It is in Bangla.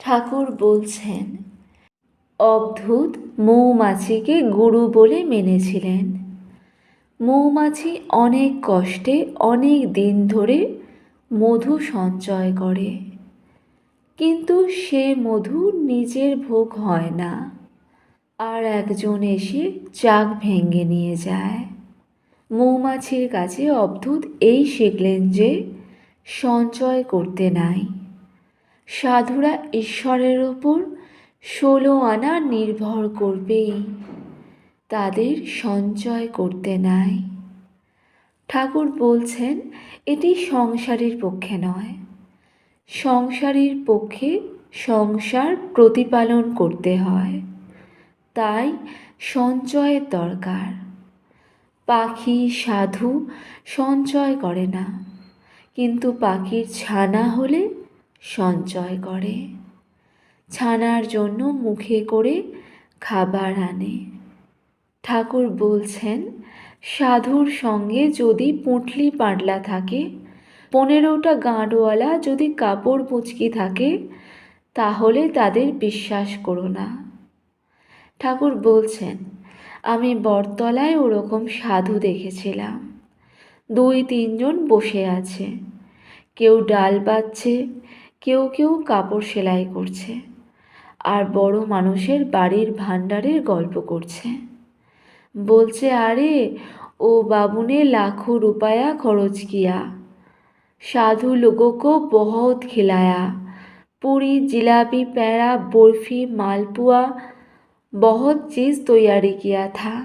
ঠাকুর বলছেন, অবধূত মৌমাছিকে গুরু বলে মেনেছিলেন। মৌমাছি অনেক কষ্টে অনেক দিন ধরে মধু সঞ্চয় করে, কিন্তু সে মধু নিজের ভোগ হয় না, আর একজন এসে চাক ভেঙে নিয়ে যায়। মৌমাছির কাছে অবধূত এই শিখলেন যে সঞ্চয় করতে নাই। সাধুরা ঈশ্বরের ওপর 16 আনা নির্ভর করবেই, তাদের সঞ্চয় করতে নাই। ঠাকুর বলছেন, এটি সংসারীর পক্ষে নয়। সংসারীর পক্ষে সংসার প্রতিপালন করতে হয়, তাই সঞ্চয়ের দরকার। পাখি সাধু সঞ্চয় করে না, কিন্তু পাখির ছানা হলে সঞ্চয় করে। ছানার জন্য মুখে করে খাবার আনে। ঠাকুর বলছেন, সাধুর সঙ্গে যদি পুঁটলি পাঁটলা থাকে, 15টা গাঁটওয়ালা যদি কাপড় পুঁচকি থাকে, তাহলে তাদের বিশ্বাস করো না। ঠাকুর বলছেন, আমি বটতলায় ওরকম সাধু দেখেছিলাম। 2-3 জন বসে আছে, কেউ ডাল বাচ্ছে, কেউ কেউ কাপড় সেলাই করছে, আর বড় মানুষের বাড়ির ভাণ্ডারের গল্প করছে। বলছে, আরে ও बाबू ने लाखों रुपया खर्च किया, साधु लोगों को बहुत खिलाया, पूरी जिलाबी पेड़ा बर्फी मालपुआ बहुत चीज़ तैयारी किया था।